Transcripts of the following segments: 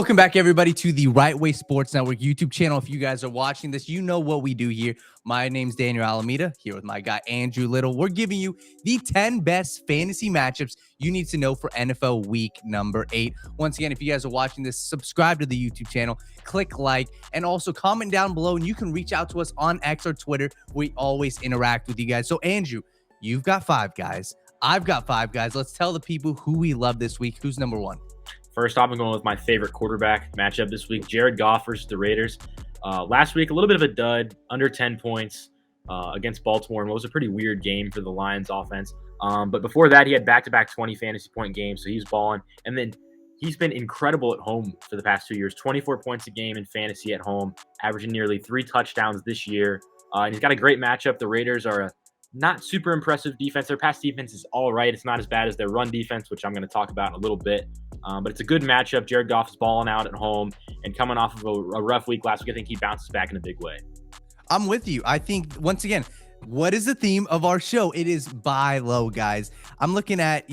Welcome back, everybody, to the Right Way Sports Network YouTube channel. If you guys are watching this, you know what we do here. My name's Daniel Alameda, here with my guy Andrew Little. We're giving you the 10 best fantasy matchups you need to know for NFL Week number 8. Once again, if you guys are watching this, subscribe to the YouTube channel, click like, and also comment down below, and you can reach out to us on X or Twitter. We always interact with you guys. So, Andrew, you've got 5 guys. I've got 5 guys. Let's tell the people who we love this week. Who's number 1? First off, I'm going with my favorite quarterback matchup this week, Jared Goff versus the Raiders. Last week, a little bit of a dud, under 10 points against Baltimore, and it was a pretty weird game for the Lions offense. But before that, he had back-to-back 20 fantasy point games, so he's balling. And then he's been incredible at home for the past 2 years, 24 points a game in fantasy at home, averaging nearly 3 touchdowns this year. And he's got a great matchup. The Raiders are a not super impressive defense. Their pass defense is all right. It's not as bad as their run defense, which I'm going to talk about in a little bit. But it's a good matchup. Jared Goff is balling out at home and coming off of a rough week last week. I think he bounces back in a big way. I'm with you. I think, once again, what is the theme of our show? It is buy low, guys. I'm looking at,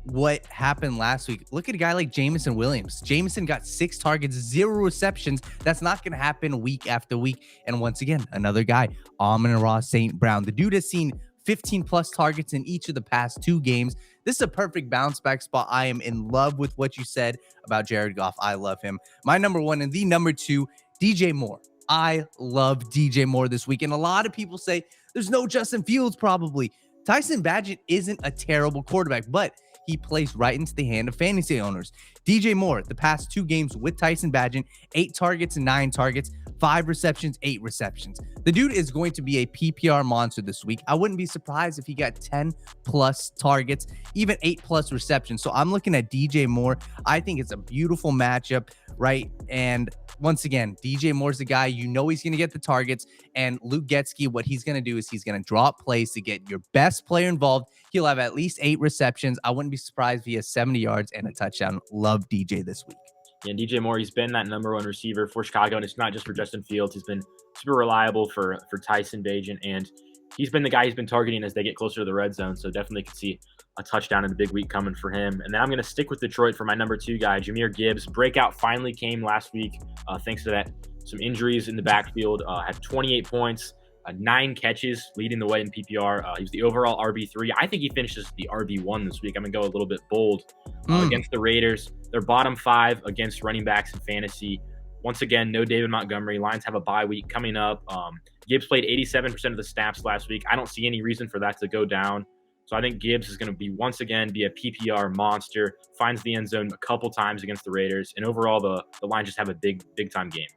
what happened last week. Look at a guy like Jameson Williams. Jameson got 6 targets, 0 receptions. That's not going to happen week after week. And once again, another guy, Amon-Ra St. Brown. The dude has seen 15 plus targets in each of the past 2 games. This is a perfect bounce back spot. I am in love with what you said about Jared Goff. I love him. My number 1 and the number 2, DJ Moore. I love DJ Moore this week. And a lot of people say there's no Justin Fields probably. Tyson Bagent isn't a terrible quarterback, but he plays right into the hand of fantasy owners. DJ Moore, the past 2 games with Tyson Bagent, 8 targets and 9 targets, 5 receptions, 8 receptions. The dude is going to be a PPR monster this week. I wouldn't be surprised if he got 10 plus targets, even 8 plus receptions. So I'm looking at DJ Moore. I think it's a beautiful matchup, right? And once again, DJ Moore's the guy. You know he's going to get the targets. And Luke Getsky, what he's going to do is he's going to draw up plays to get your best player involved. He'll have at least 8 receptions. I wouldn't be surprised if he has 70 yards and a touchdown. Love DJ this week. Yeah, and DJ Moore, he's been that number 1 receiver for Chicago, and it's not just for Justin Fields. He's been super reliable for Tyson Bagent, and he's been the guy he's been targeting as they get closer to the red zone. So definitely could see a touchdown in the big week coming for him. And then I'm going to stick with Detroit for my number 2 guy, Jahmyr Gibbs. Breakout finally came last week thanks to that some injuries in the backfield. Had 28 points, 9 catches, leading the way in PPR. He was the overall RB3. I think he finishes the RB1 this week. I'm going to go a little bit bold against the Raiders. They're bottom 5 against running backs in fantasy. Once again, no David Montgomery. Lions have a bye week coming up. Gibbs played 87% of the snaps last week. I don't see any reason for that to go down. So I think Gibbs is going to be, once again, be a PPR monster, finds the end zone a couple times against the Raiders. And overall, the Lions just have a big time game.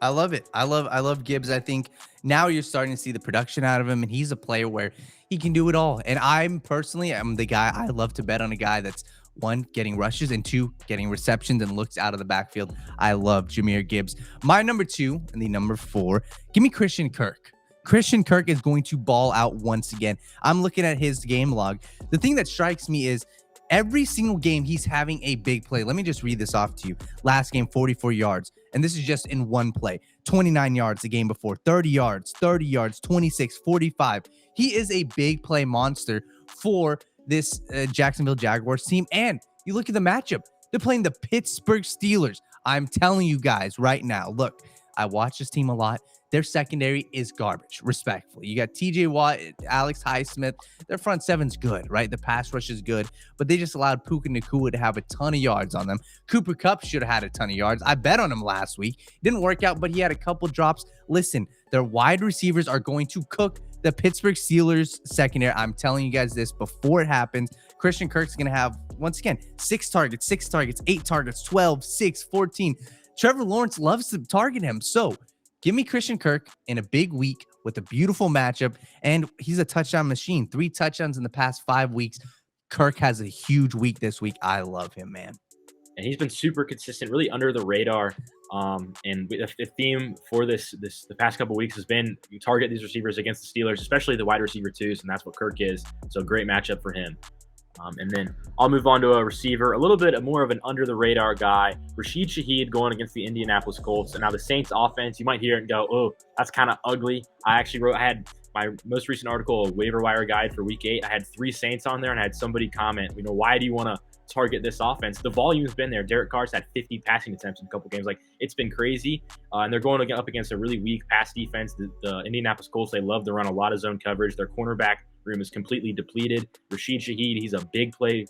I love it. I love Gibbs. I think now you're starting to see the production out of him, and he's a player where he can do it all. And I'm the guy, I love to bet on a guy that's 1, getting rushes, and 2, getting receptions and looks out of the backfield. I love Jahmyr Gibbs. My number 2 and the number 4, give me Christian Kirk. Christian Kirk is going to ball out once again. I'm looking at his game log. The thing that strikes me is every single game he's having a big play. Let me just read this off to you. Last game, 44 yards. And this is just in one play. 29 yards the game before. 30 yards, 26, 45. He is a big play monster for this Jacksonville Jaguars team. And you look at the matchup. They're playing the Pittsburgh Steelers. I'm telling you guys right now, look, I watch this team a lot. Their secondary is garbage, respectfully. You got TJ Watt, Alex Highsmith. Their front seven's good, right? The pass rush is good, but they just allowed Puka Nacua to have a ton of yards on them. Cooper Kupp should have had a ton of yards. I bet on him last week. Didn't work out, but he had a couple drops. Listen, their wide receivers are going to cook the Pittsburgh Steelers secondary. I'm telling you guys this before it happens. Christian Kirk's going to have, once again, 6 targets, 8 targets, 12, 6, 14. Trevor Lawrence loves to target him. So give me Christian Kirk in a big week with a beautiful matchup. And he's a touchdown machine. 3 touchdowns in the past 5 weeks. Kirk has a huge week this week. I love him, man. And he's been super consistent, really under the radar. And the theme for the past couple of weeks has been you target these receivers against the Steelers, especially the wide receiver twos, and that's what Kirk is. So great matchup for him. And then I'll move on to a receiver, a little bit more of an under-the-radar guy, Rashid Shaheed going against the Indianapolis Colts. And now the Saints offense, you might hear it and go, oh, that's kind of ugly. I had my most recent article, a waiver wire guide for week 8. I had 3 Saints on there, and I had somebody comment, why do you want to target this offense. The volume's been there. Derek Carr's had 50 passing attempts in a couple games. Like, it's been crazy. And they're going up against a really weak pass defense. The Indianapolis Colts, they love to run a lot of zone coverage. Their cornerback room is completely depleted. Rashid Shaheed, he's a big play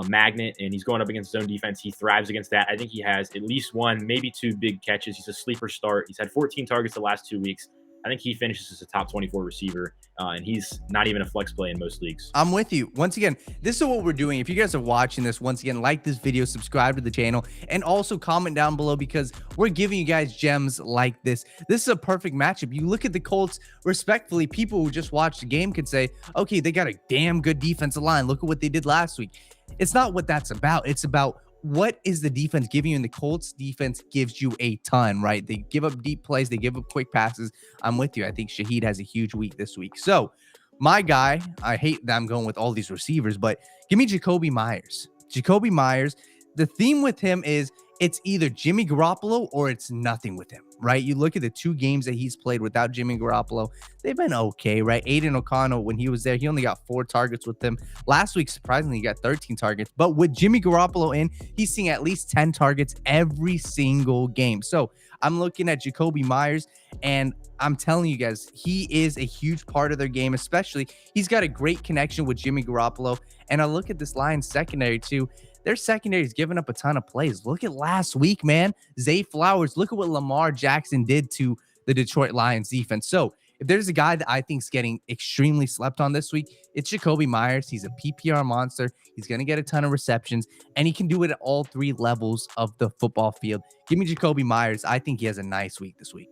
magnet, and he's going up against zone defense. He thrives against that. I think he has at least one, maybe two big catches. He's a sleeper start. He's had 14 targets the last 2 weeks. I think he finishes as a top 24 receiver, and he's not even a flex play in most leagues. I'm with you. Once again, this is what we're doing. If you guys are watching this, once again, like this video, subscribe to the channel, and also comment down below because we're giving you guys gems like this. This is a perfect matchup. You look at the Colts, respectfully, people who just watched the game could say, okay, they got a damn good defensive line. Look at what they did last week. It's not what that's about. It's about what is the defense giving you, and the Colts defense gives you a ton, right? They give up deep plays. They give up quick passes. I'm with you. I think Shaheed has a huge week this week. So my guy, I hate that I'm going with all these receivers, but give me Jakobi Meyers. Jakobi Meyers, the theme with him is it's either Jimmy Garoppolo or it's nothing with him, right? You look at the 2 games that he's played without Jimmy Garoppolo, they've been okay, right? Aiden O'Connell, when he was there, he only got 4 targets with them. Last week, surprisingly, he got 13 targets. But with Jimmy Garoppolo in, he's seeing at least 10 targets every single game. So I'm looking at Jakobi Meyers, and I'm telling you guys, he is a huge part of their game, especially he's got a great connection with Jimmy Garoppolo. And I look at this Lions secondary too. Their secondary is giving up a ton of plays. Look at last week, man. Zay Flowers. Look at what Lamar Jackson did to the Detroit Lions defense. So if there's a guy that I think is getting extremely slept on this week, it's Jakobi Meyers. He's a PPR monster. He's going to get a ton of receptions, and he can do it at all 3 levels of the football field. Give me Jakobi Meyers. I think he has a nice week this week.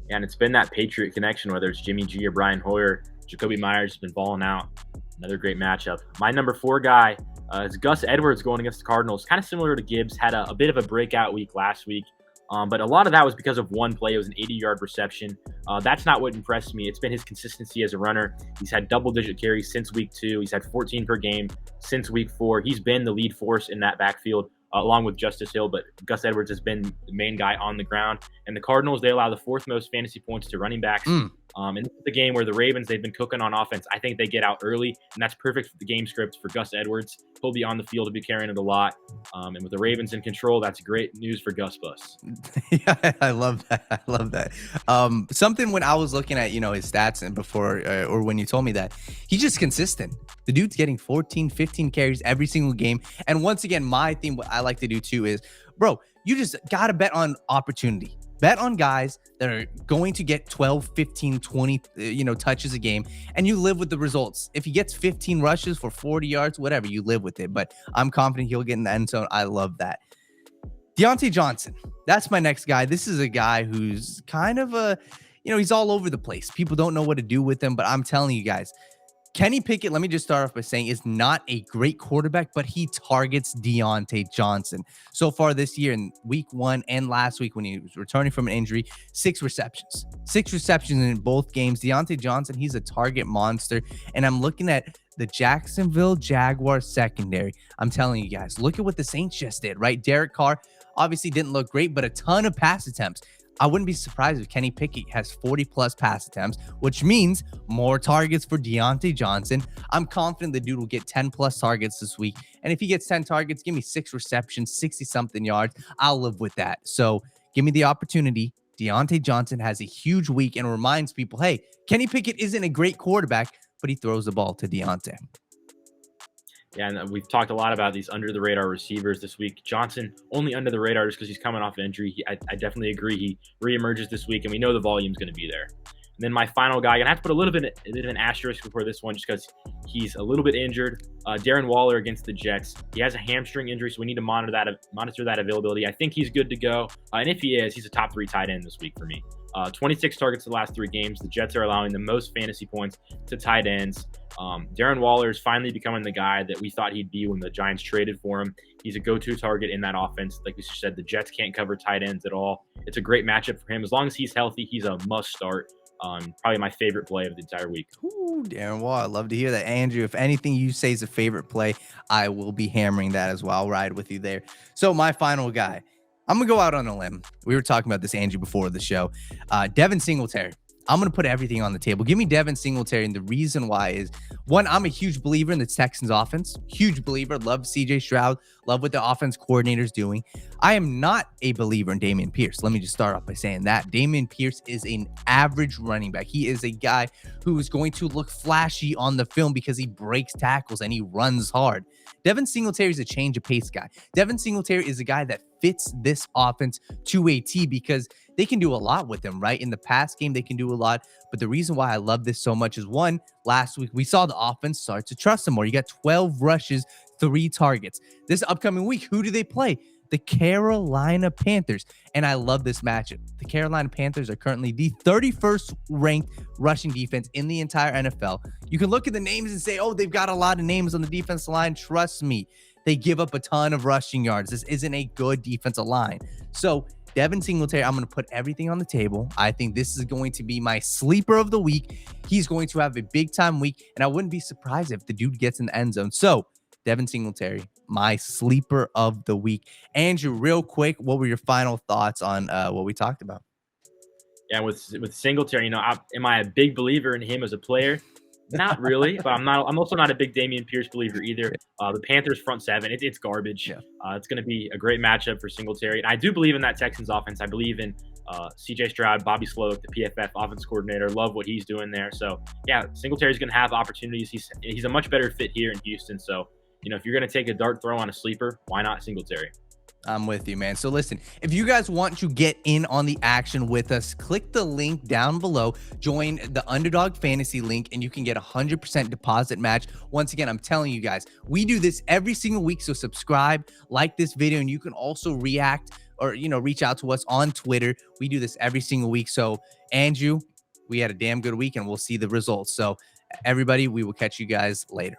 Yeah, and it's been that Patriot connection, whether it's Jimmy G or Brian Hoyer. Jakobi Meyers has been balling out. Another great matchup. My number 4 guy is Gus Edwards going against the Cardinals. Kind of similar to Gibbs. Had a bit of a breakout week last week. But a lot of that was because of one play. It was an 80-yard reception. That's not what impressed me. It's been his consistency as a runner. He's had double-digit carries since week 2. He's had 14 per game since week 4. He's been the lead force in that backfield, along with Justice Hill. But Gus Edwards has been the main guy on the ground. And the Cardinals, they allow the 4th most fantasy points to running backs. And this is the game where the Ravens, they've been cooking on offense. I think they get out early, and that's perfect for the game script for Gus Edwards. He'll be on the field to be carrying it a lot. And with the Ravens in control, that's great news for Gus Bus. Yeah, I love that. I love that. Something when I was looking at, his stats and before, or when you told me that, he's just consistent. The dude's getting 14, 15 carries every single game. And once again, my thing, what I like to do too is, bro, you just got to bet on opportunity. Bet on guys that are going to get 12, 15, 20, touches a game, and you live with the results. If he gets 15 rushes for 40 yards, whatever, you live with it. But I'm confident he'll get in the end zone. I love that. Diontae Johnson, that's my next guy. This is a guy who's kind of he's all over the place. People don't know what to do with him, but I'm telling you guys, Kenny Pickett, let me just start off by saying, is not a great quarterback, but he targets Diontae Johnson. So far this year in week 1 and last week when he was returning from an injury, 6 receptions. 6 receptions in both games. Diontae Johnson, he's a target monster. And I'm looking at the Jacksonville Jaguars secondary. I'm telling you guys, look at what the Saints just did, right? Derek Carr obviously didn't look great, but a ton of pass attempts. I wouldn't be surprised if Kenny Pickett has 40+ pass attempts, which means more targets for Diontae Johnson. I'm confident the dude will get 10+ targets this week. And if he gets 10 targets, give me 6 receptions, 60-something yards. I'll live with that. So give me the opportunity. Diontae Johnson has a huge week and reminds people, hey, Kenny Pickett isn't a great quarterback, but he throws the ball to Diontae. Yeah, and we've talked a lot about these under-the-radar receivers this week. Johnson, only under the radar just because he's coming off an injury. I definitely agree. He reemerges this week, and we know the volume's going to be there. And then my final guy, I have to put a bit of an asterisk before this one just because he's a little bit injured. Darren Waller against the Jets. He has a hamstring injury, so we need to monitor that availability. I think he's good to go. And if he is, he's a top 3 tight end this week for me. 26 targets the last 3 games. The Jets are allowing the most fantasy points to tight ends. Darren Waller is finally becoming the guy that we thought he'd be when the Giants traded for him. He's a go-to target in that offense. Like we said, the Jets can't cover tight ends at all. It's a great matchup for him. As long as he's healthy, he's a must-start. Probably my favorite play of the entire week. Ooh, Darren Waller, I love to hear that. Andrew, if anything you say is a favorite play, I will be hammering that as well. I'll ride with you there. So my final guy, I'm going to go out on a limb. We were talking about this, Andrew, before the show. Devin Singletary. I'm going to put everything on the table. Give me Devin Singletary. And the reason why is, one, I'm a huge believer in the Texans offense. Huge believer. Love CJ Stroud. Love what the offense coordinator's doing. I am not a believer in Dameon Pierce. Let me just start off by saying that. Dameon Pierce is an average running back. He is a guy who is going to look flashy on the film because he breaks tackles and he runs hard. Devin Singletary is a change of pace guy. Devin Singletary is a guy that fits this offense to a T because they can do a lot with him, right? In the pass game, they can do a lot. But the reason why I love this so much is, one, last week we saw the offense start to trust him more. You got 12 rushes, 3 targets. This upcoming week, who do they play? The Carolina Panthers. And I love this matchup. The Carolina Panthers are currently the 31st ranked rushing defense in the entire NFL. You can look at the names and say, oh, they've got a lot of names on the defensive line. Trust me, they give up a ton of rushing yards. This isn't a good defensive line. So Devin Singletary, I'm going to put everything on the table. I think this is going to be my sleeper of the week. He's going to have a big time week, and I wouldn't be surprised if the dude gets in the end zone. So Devin Singletary, my sleeper of the week. Andrew, real quick, what were your final thoughts on what we talked about? Yeah, with Singletary, am I a big believer in him as a player? Not really, but I'm also not a big Dameon Pierce believer either. The Panthers front seven, it's garbage. Yeah. It's going to be a great matchup for Singletary. And I do believe in that Texans offense. I believe in CJ Stroud, Bobby Sloak, the PFF offense coordinator. Love what he's doing there. So yeah, Singletary's going to have opportunities. He's a much better fit here in Houston. So if you're going to take a dart throw on a sleeper, why not Singletary? I'm with you, man. So listen, if you guys want to get in on the action with us, click the link down below, join the Underdog Fantasy link, and you can get a 100% deposit match. Once again, I'm telling you guys, we do this every single week. So subscribe, like this video, and you can also react or, reach out to us on Twitter. We do this every single week. So Andrew, we had a damn good week and we'll see the results. So everybody, we will catch you guys later.